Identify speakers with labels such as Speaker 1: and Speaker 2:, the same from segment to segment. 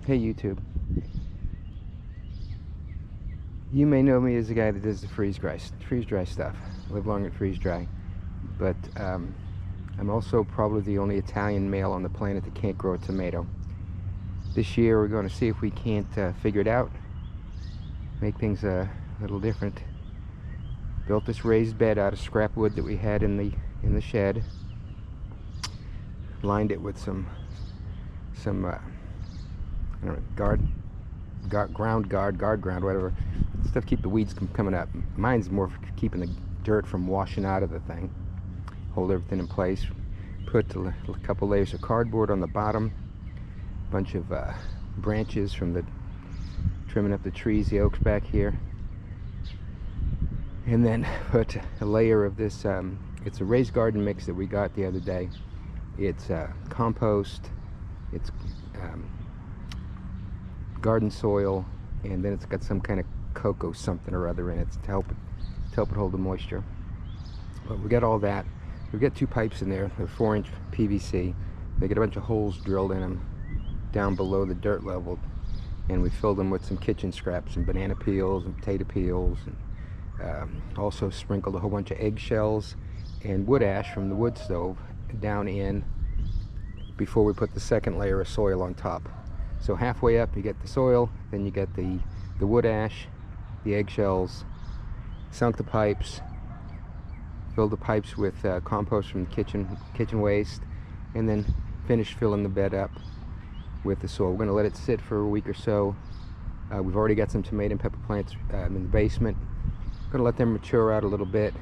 Speaker 1: Hey YouTube. You may know me as the guy that does the freeze dry stuff. Live long and freeze dry. But I'm also probably the only Italian male on the planet that can't grow a tomato. This year we're going to see if we can't figure it out, make things a little different. Built this raised bed out of scrap wood that we had in the shed. Lined it with some I don't know, ground, whatever stuff, keep the weeds from coming up. Mine's more for keeping the dirt from washing out of the thing. Hold everything in place. Put a couple layers of cardboard on the bottom, a bunch of branches from the trimming up the trees, the oaks back here, and then put a layer of this it's a raised garden mix that we got the other day. It's compost, it's garden soil, and then it's got some kind of cocoa something or other in it to help it hold the moisture. But we got all that. We've got two pipes in there. They're 4-inch PVC. They get a bunch of holes drilled in them down below the dirt level, and we filled them with some kitchen scraps and banana peels and potato peels, and also sprinkled a whole bunch of eggshells and wood ash from the wood stove down in before we put the second layer of soil on top. So halfway up you get the soil, then you get the wood ash, the eggshells, sunk the pipes, filled the pipes with compost from the kitchen waste, and then finished filling the bed up with the soil. We're going to let it sit for a week or so. We've already got some tomato and pepper plants in the basement. Going to let them mature out a little bit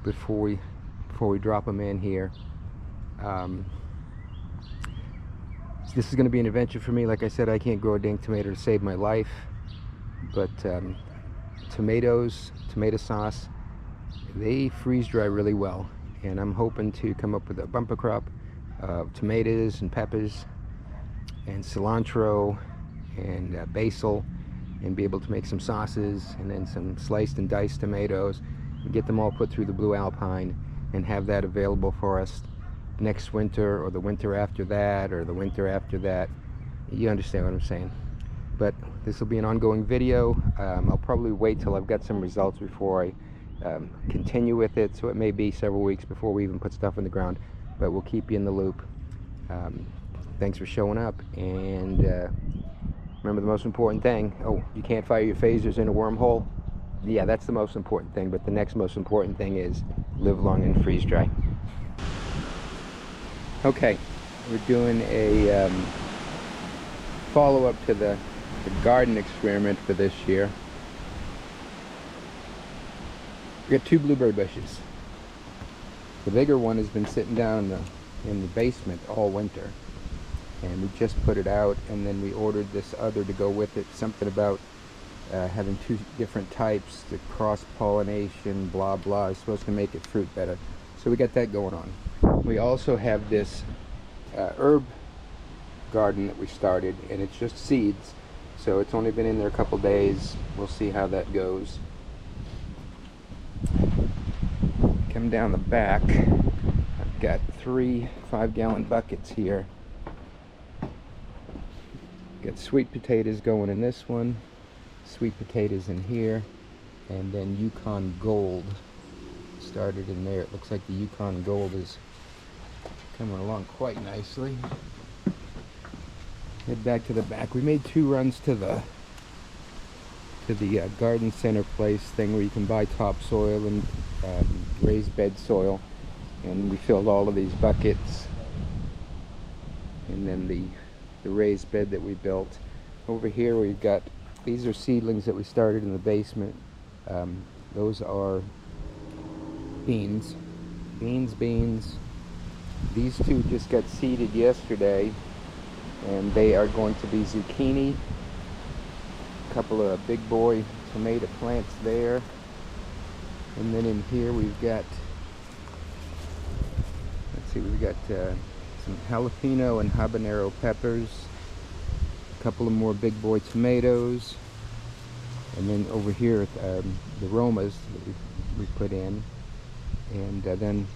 Speaker 1: before we drop them in here. This is going to be an adventure for me. Like I said, I can't grow a dang tomato to save my life, but tomato sauce, they freeze dry really well, and I'm hoping to come up with a bumper crop of tomatoes and peppers and cilantro and basil, and be able to make some sauces, and then some sliced and diced tomatoes, and get them all put through the Blue Alpine and have that available for us next winter, or the winter after that, or the winter after that. You understand what I'm saying. But this will be an ongoing video. I'll probably wait till I've got some results before I continue with it, so it may be several weeks before we even put stuff in the ground, but we'll keep you in the loop. Thanks for showing up, and remember the most important thing. Oh, you can't fire your phasers in a wormhole. Yeah, that's the most important thing, but the next most important thing is live long and freeze dry. Okay, we're doing a follow-up to the garden experiment for this year. We got two blueberry bushes. The bigger one has been sitting down in the basement all winter, and we just put it out, and then we ordered this other to go with it. Something about having two different types, the cross-pollination, blah blah, is supposed to make it fruit better. So we got that going on. We also have this herb garden that we started, and it's just seeds, so it's only been in there a couple days. We'll see how that goes. Come down the back, I've got 3 5-gallon buckets here. Got sweet potatoes going in this one, sweet potatoes in here, and then Yukon Gold started in there. It looks like the Yukon Gold is coming along quite nicely. Head back to the back. We made 2 runs to the garden center place thing where you can buy topsoil and raised bed soil, and we filled all of these buckets, and then the raised bed that we built. Over here we've got, these are seedlings that we started in the basement. Those are beans. These 2 just got seeded yesterday, and they are going to be zucchini. A couple of big boy tomato plants there, and then in here we've got, let's see, we've got some jalapeno and habanero peppers, a couple of more big boy tomatoes, and then over here the romas that we put in, and then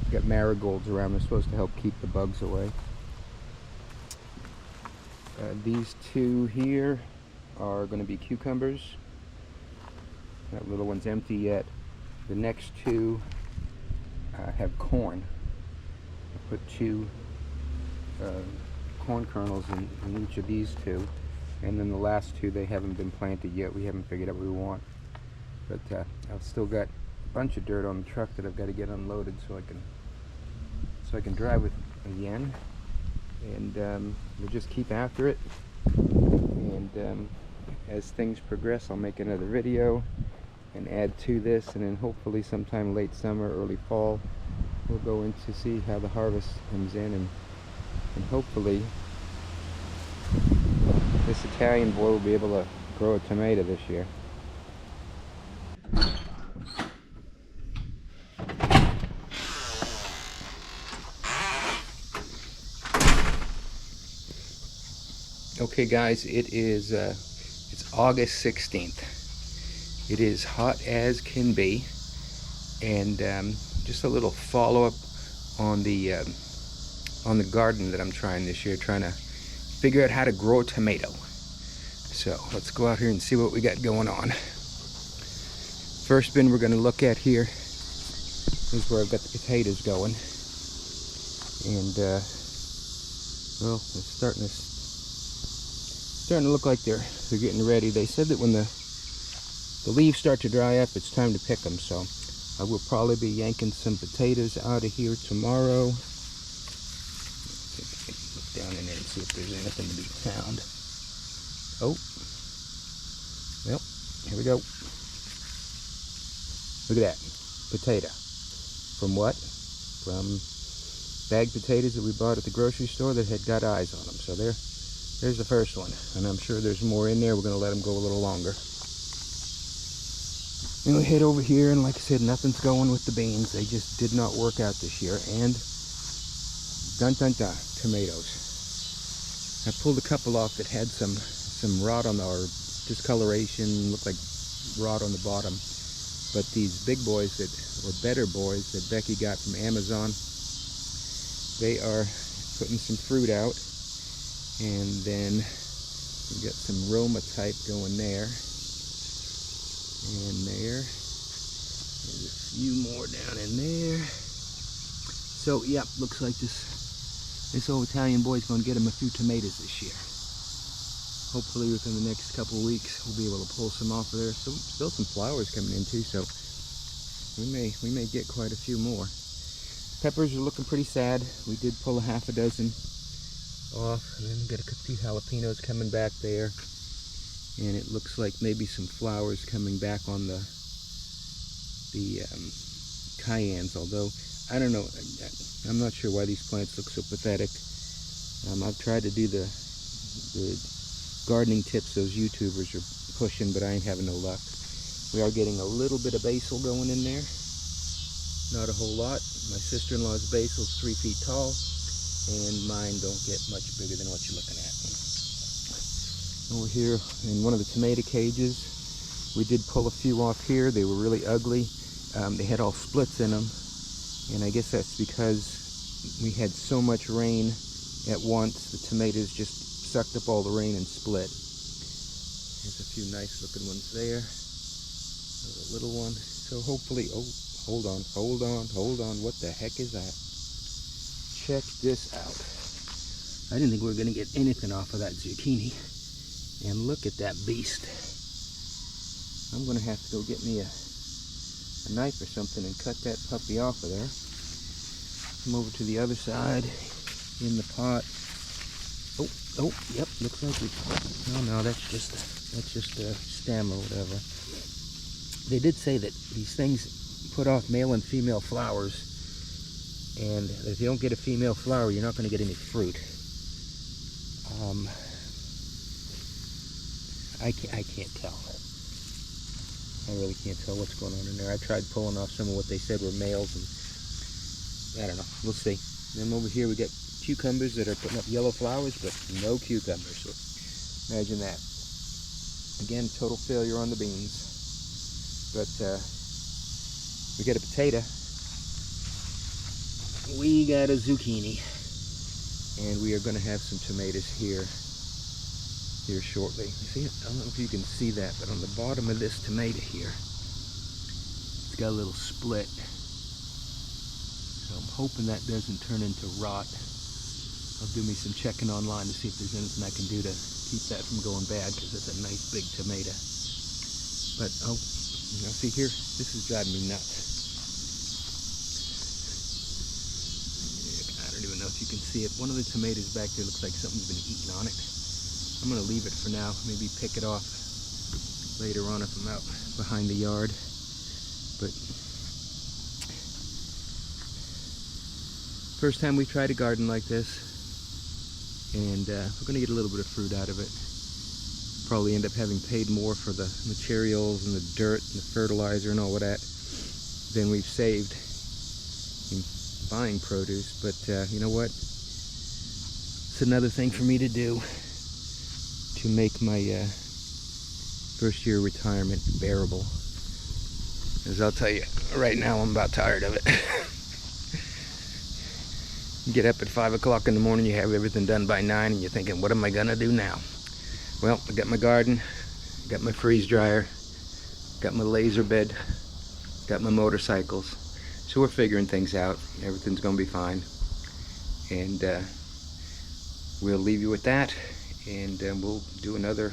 Speaker 1: we've got marigolds around. They're supposed to help keep the bugs away. These two here are going to be cucumbers. That little one's empty yet. The next two have corn. I put two corn kernels in each of these two, and then the last two, they haven't been planted yet. We haven't figured out what we want, but I've still got a bunch of dirt on the truck that I've got to get unloaded so I can drive it again, and we'll just keep after it. And as things progress, I'll make another video and add to this, and then hopefully sometime late summer, early fall, we'll go in to see how the harvest comes in, and hopefully this Italian boy will be able to grow a tomato this year. Okay guys, it's August 16th. It is hot as can be, and just a little follow-up on the garden that I'm trying this year, trying to figure out how to grow a tomato. So let's go out here and see what we got going on. First bin we're going to look at here is where I've got the potatoes going, and well, it's starting to look like they're getting ready. They said that when the leaves start to dry up, it's time to pick them, so I will probably be yanking some potatoes out of here tomorrow. Look down in there and see if there's anything to be found. Oh, well, here we go. Look at that, potato. From what? From bagged potatoes that we bought at the grocery store that had got eyes on them. So there's the first one, and I'm sure there's more in there. We're going to let them go a little longer. And we head over here, and like I said, nothing's going with the beans. They just did not work out this year. And dun dun dun, tomatoes. I pulled a couple off that had some rot on the, or discoloration, looked like rot on the bottom. But these big boys that, or better boys that Becky got from Amazon, they are putting some fruit out. And then we got some Roma type going there. And there's a few more down in there. So yep, looks like this old Italian boy's going to get him a few tomatoes this year. Hopefully within the next couple of weeks we'll be able to pull some off of there. Still some flowers coming in too, so we may get quite a few more. Peppers are looking pretty sad. We did pull a half a dozen off, and then we got a few jalapenos coming back there. And it looks like maybe some flowers coming back on the cayennes, although I don't know, I'm not sure why these plants look so pathetic. I've tried to do the gardening tips those YouTubers are pushing, but I ain't having no luck. We are getting a little bit of basil going in there, not a whole lot. My sister-in-law's basil is 3 feet tall, and mine don't get much bigger than what you're looking at. Over here in one of the tomato cages, we did pull a few off here. They were really ugly. They had all splits in them, and I guess that's because we had so much rain at once. The tomatoes just sucked up all the rain and split. There's a few nice looking ones there. There's a little one. So hopefully, oh, hold on. What the heck is that? Check this out. I didn't think we were going to get anything off of that zucchini. And look at that beast. I'm going to have to go get me a knife or something and cut that puppy off of there. Come over to the other side in the pot. Oh, yep, looks like we... No, that's just a stem or whatever. They did say that these things put off male and female flowers, and if you don't get a female flower, you're not going to get any fruit. I can't tell. I really can't tell what's going on in there. I tried pulling off some of what they said were males, and I don't know. We'll see. Then over here we got cucumbers that are putting up yellow flowers, but no cucumbers. So imagine that. Again, total failure on the beans. But we got a potato. We got a zucchini. And we are going to have some tomatoes here here shortly. You see it? I don't know if you can see that, but on the bottom of this tomato here, it's got a little split. So I'm hoping that doesn't turn into rot. I'll do me some checking online to see if there's anything I can do to keep that from going bad, because it's a nice big tomato. But oh, you know, see here, this is driving me nuts. I don't even know if you can see it. One of the tomatoes back there looks like something's been eaten on it. I'm gonna leave it for now, maybe pick it off later on if I'm out behind the yard. But first time we tried a garden like this, and we're gonna get a little bit of fruit out of it. Probably end up having paid more for the materials and the dirt and the fertilizer and all of that than we've saved in buying produce. But you know what? It's another thing for me to do to make my first year retirement bearable. As I'll tell you, right now I'm about tired of it. You get up at 5 o'clock in the morning, you have everything done by 9, and you're thinking, what am I gonna do now? Well, I got my garden, got my freeze dryer, got my laser bed, got my motorcycles. So we're figuring things out. Everything's gonna be fine. And we'll leave you with that, and we'll do another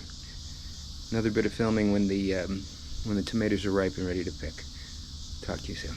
Speaker 1: bit of filming when the tomatoes are ripe and ready to pick. Talk to you soon.